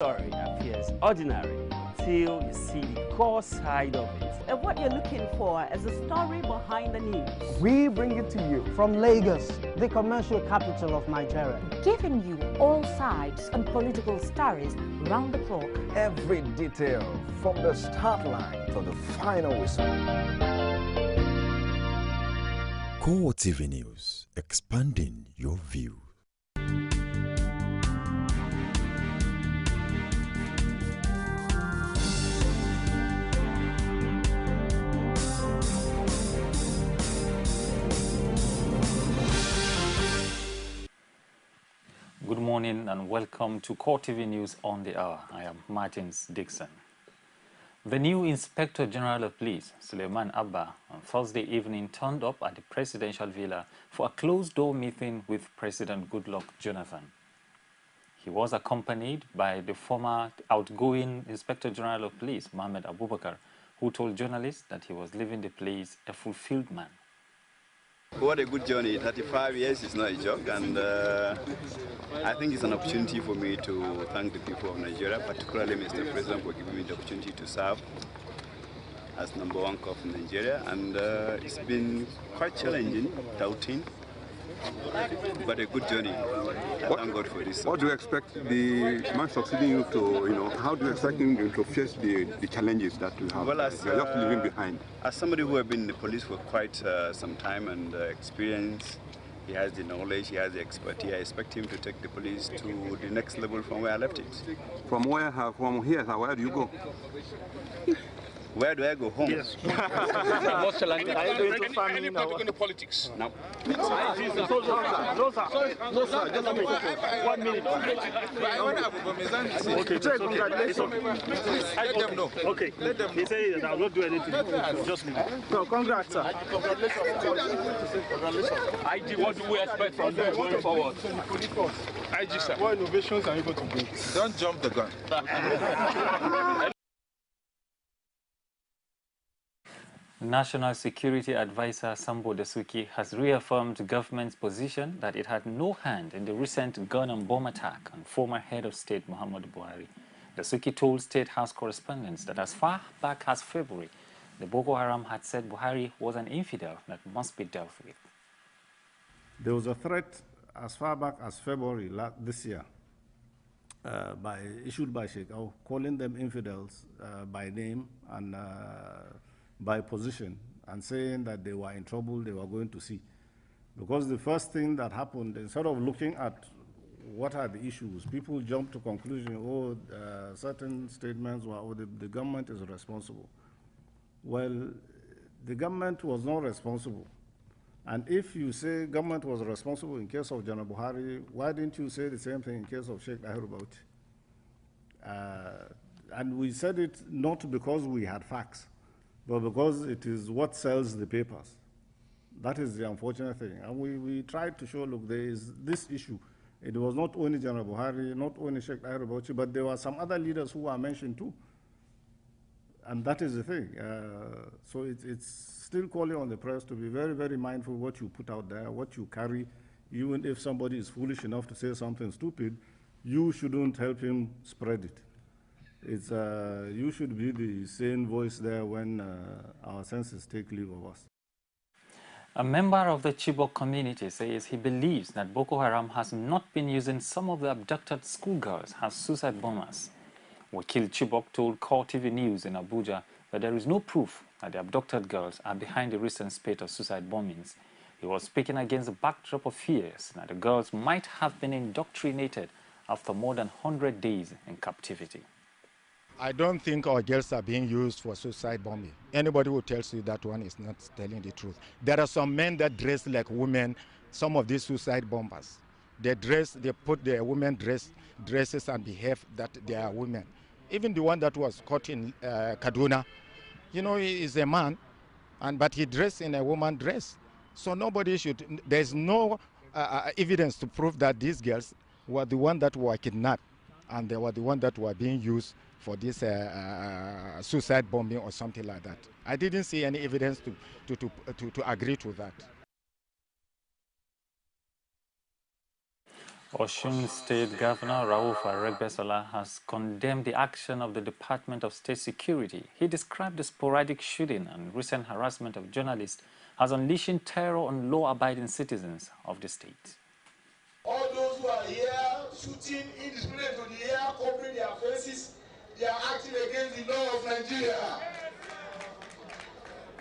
Story appears ordinary until you see the core side of it. And what you're looking for is the story behind the news. We bring it to you from Lagos, the commercial capital of Nigeria. Giving you all sides and political stories round the clock. Every detail from the start line to the final whistle. CoreTV News, expanding your view. Good morning and welcome to CoreTV News on the Hour. I am Martins Dixon. The new Inspector General of Police, Suleiman Abba, on Thursday evening turned up at the presidential villa for a closed-door meeting with President Goodluck Jonathan. He was accompanied by the former outgoing Inspector General of Police, Mohammed Abubakar, who told journalists that he was leaving the place a fulfilled man. What a good journey. 35 years is not a joke, and I think it's an opportunity for me to thank the people of Nigeria, particularly Mr. President, for giving me the opportunity to serve as #1 cop in Nigeria. And it's been quite challenging, doubting, but a good journey. I thank God for this. What do you expect the man succeeding you to, how do you expect him to face the challenges that you have? Well, as, you're just leaving behind. As somebody who has been in the police for quite some time and experience, he has the knowledge, he has the expertise. I expect him to take the police to the next level from where I left it. From where? From here? Where do you go? Where do I go home? Yes. Most challenging. Are you going to farming or going to politics? No. No, sir. Just a minute. 1 minute. Okay, congratulations. Let them know. Okay, let them know. He said that I will not do anything. Just leave. No, congrats, sir. Congratulations. IG, what do we expect from them going forward? IG, sir. What innovations are you going to bring? Don't jump the gun. National Security Advisor Sambo Dasuki has reaffirmed the government's position that it had no hand in the recent gun and bomb attack on former head of state Muhammadu Buhari. Dasuki told State House correspondents that as far back as February, the Boko Haram had said Buhari was an infidel that must be dealt with. There was a threat as far back as February this year issued by Sheikh, calling them infidels by name and by position, and saying that they were in trouble, they were going to see. Because the first thing that happened, instead of looking at what are the issues, people jumped to conclusion, certain statements were, the government is responsible. Well, the government was not responsible. And if you say government was responsible in case of General Buhari, why didn't you say the same thing in case of Sheikh Dahiru Bauchi? And we said it not because we had facts, but because it is what sells the papers. That is the unfortunate thing. And we tried to show, look, there is this issue. It was not only General Buhari, not only Sheikh Dahiru Bauchi, but there were some other leaders who were mentioned too. And that is the thing. So it's still calling on the press to be very, very mindful what you put out there, what you carry. Even if somebody is foolish enough to say something stupid, you shouldn't help him spread it. You should be the sane voice there when our senses take leave of us. A member of the Chibok community says he believes that Boko Haram has not been using some of the abducted schoolgirls as suicide bombers. Wakil Chibok told CoreTV News in Abuja that there is no proof that the abducted girls are behind the recent spate of suicide bombings. He was speaking against the backdrop of fears that the girls might have been indoctrinated after more than 100 days in captivity. I don't think our girls are being used for suicide bombing. Anybody who tells you that one is not telling the truth. There are some men that dress like women, some of these suicide bombers. They put their women dresses and behave that they are women. Even the one that was caught in Kaduna, he is a man, but he dressed in a woman dress. So there's no evidence to prove that these girls were the one that were kidnapped and they were the one that were being used for this suicide bombing or something like that. I didn't see any evidence to agree to that. Osun State Governor Rauf Aregbesola has condemned the action of the Department of State Security. He described the sporadic shooting and recent harassment of journalists as unleashing terror on law-abiding citizens of the state. All those who are here shooting indiscriminately to the air, covering their faces, they are acting against the law of Nigeria.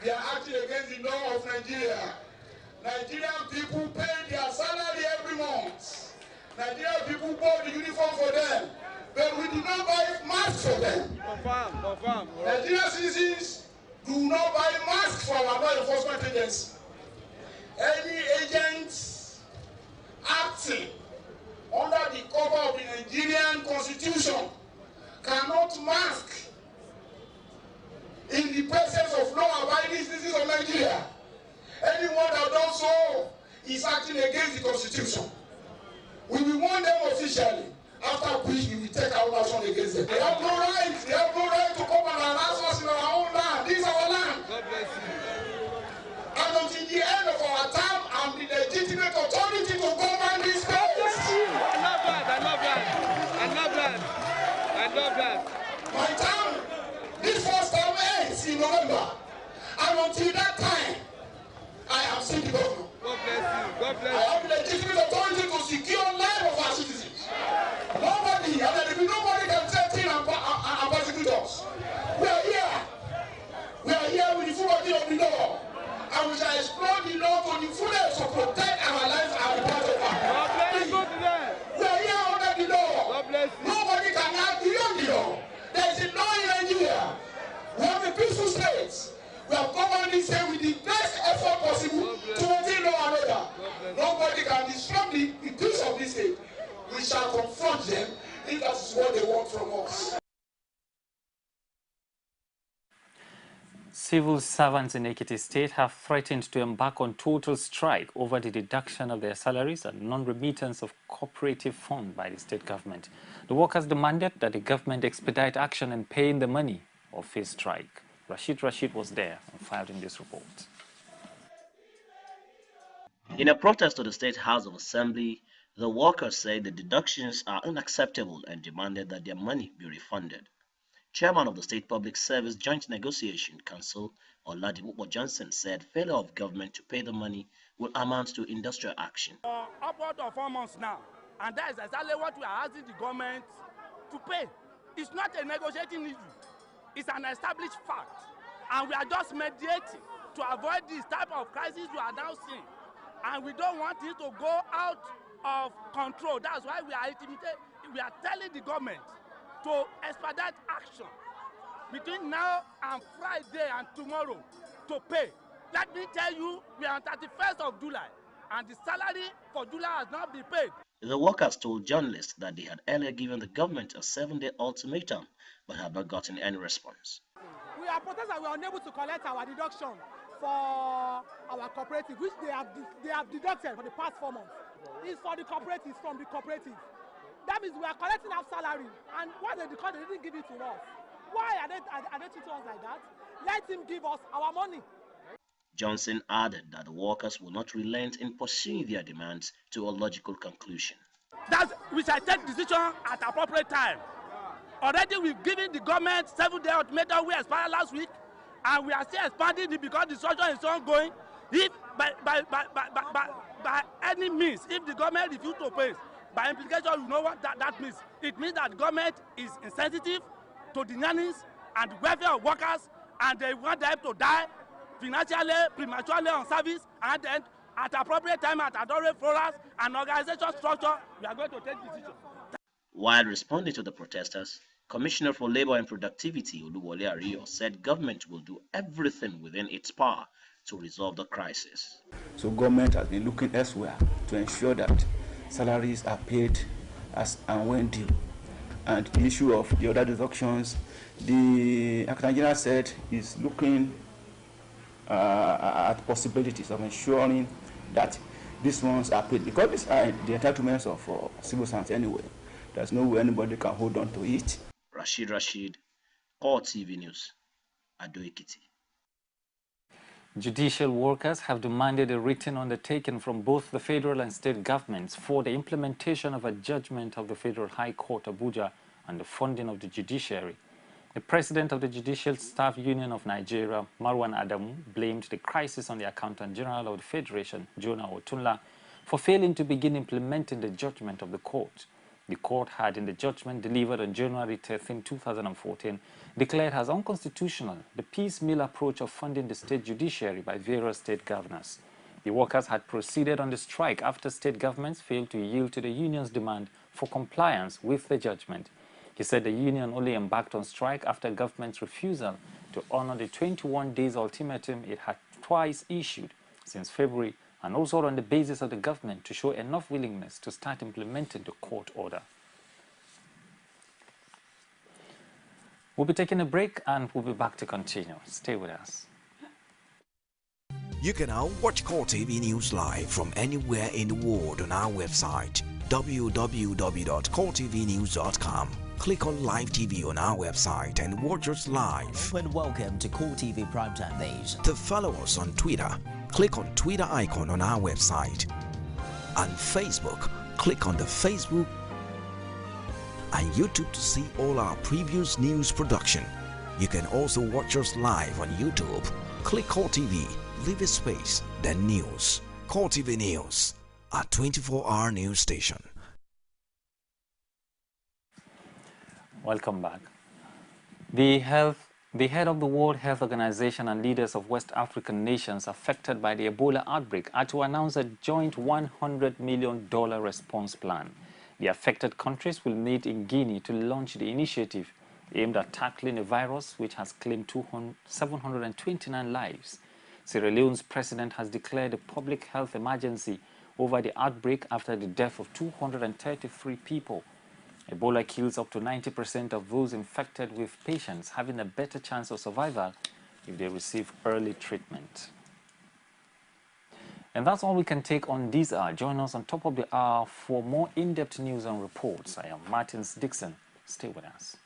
They are acting against the law of Nigeria. Nigerian people pay their salary every month. Nigerian people bought the uniform for them, but we did not buy masks for them. Confirm. Nigerian citizens do not buy masks for our law enforcement agents. Any agents acting under the cover of the Nigerian Constitution cannot mask in the presence of law-abiding citizens of Nigeria. Anyone that does so is acting against the Constitution. We will warn them officially, after which we will take our action against them. They have no right. They have no right to come and harass us in our own land. This is our land. God bless you. And until the end of our term, I'm the legitimate authority to govern this place. I love that. My term, this first term ends in November. And until that time, I am still the governor. God bless you. God bless you. I have the legitimate authority to secure life of our citizens. Nobody, and there will be nobody can threaten and persecute us. We are here. We are here with the full body of the law. And we shall explore the law to the fullest to protect our lives and the part of our God bless you. We are here under the law. God bless you. Nobody can act beyond the law. There is a law in Nigeria. We have a peaceful state. We have governed this state with the best effort possible to maintain law and order. Nobody can disrupt the peace of this state. We shall confront them if that is what they want from us. Civil servants in Ekiti State have threatened to embark on total strike over the deduction of their salaries and non-remittance of cooperative fund by the state government. The workers demanded that the government expedite action in paying the money or face strike. Rashid was there and filed in this report. In a protest to the State House of Assembly, the workers said the deductions are unacceptable and demanded that their money be refunded. Chairman of the State Public Service Joint Negotiation Council, Oladipo Johnson, said failure of government to pay the money will amount to industrial action. Upward of 4 months now, and that is exactly what we are asking the government to pay. It's not a negotiating issue. It's an established fact, and we are just mediating to avoid this type of crisis we are now seeing. And we don't want it to go out of control. That's why we are intimidated. We are telling the government to expedite action between now and Friday and tomorrow to pay. Let me tell you, we are on 31st of July, and the salary for July has not been paid. The workers told journalists that they had earlier given the government a 7-day ultimatum, but have not gotten any response. We are protesting that we are unable to collect our deduction for our cooperative, which they have deducted for the past 4 months. It's for the cooperative, from the cooperative. That means we are collecting our salary, and why they didn't give it to us? Why are they treating us like that? Let him give us our money. Johnson added that the workers will not relent in pursuing their demands to a logical conclusion. We shall take decision at appropriate time. Already we've given the government 7-day ultimatum. We expired last week, and we are still expanding it because the situation is ongoing. If by any means, if the government refuses to pay, by implication, you know what that means. It means that the government is insensitive to the needs and welfare of workers, and they want them to die financially, prematurely on service, and then at appropriate time, at appropriate forums and organization structure, we are going to take decisions. While responding to the protesters, Commissioner for Labor and Productivity, Oluwole Ariyo, said government will do everything within its power to resolve the crisis. So government has been looking elsewhere to ensure that salaries are paid as and when due. And the issue of the other deductions, the Accountant General said is looking at possibilities of ensuring that these ones are paid, because these are the entitlements of civil servants anyway. There's no way anybody can hold on to it. Rashid, CoreTV News, Ado Ekiti. Judicial workers have demanded a written undertaking from both the federal and state governments for the implementation of a judgment of the Federal High Court, Abuja, on the funding of the judiciary. The president of the Judicial Staff Union of Nigeria, Marwan Adamu, blamed the crisis on the Accountant General of the Federation, Jonah Otunla, for failing to begin implementing the judgment of the court. The court had, in the judgment delivered on January 13, 2014, declared as unconstitutional the piecemeal approach of funding the state judiciary by various state governors. The workers had proceeded on the strike after state governments failed to yield to the union's demand for compliance with the judgment. He said the union only embarked on strike after government's refusal to honor the 21 days ultimatum it had twice issued since February, and also on the basis of the government to show enough willingness to start implementing the court order. We'll be taking a break and we'll be back to continue. Stay with us. You can now watch CoreTV News live from anywhere in the world on our website www.coretvnews.com. Click on Live TV on our website and watch us live. And welcome to CoreTV Primetime Days. To follow us on Twitter, click on Twitter icon on our website. And Facebook, click on the Facebook and YouTube to see all our previous news production. You can also watch us live on YouTube. Click CoreTV, leave a space, then News. CoreTV News, a 24-hour news station. Welcome back. The head of the World Health Organization and leaders of West African nations affected by the Ebola outbreak are to announce a joint $100 million response plan. The affected countries will meet in Guinea to launch the initiative aimed at tackling a virus which has claimed 729 lives. Sierra Leone's president has declared a public health emergency over the outbreak after the death of 233 people. Ebola kills up to 90% of those infected, with patients having a better chance of survival if they receive early treatment. And that's all we can take on this hour. Join us on top of the hour for more in-depth news and reports. I am Martins Dixon. Stay with us.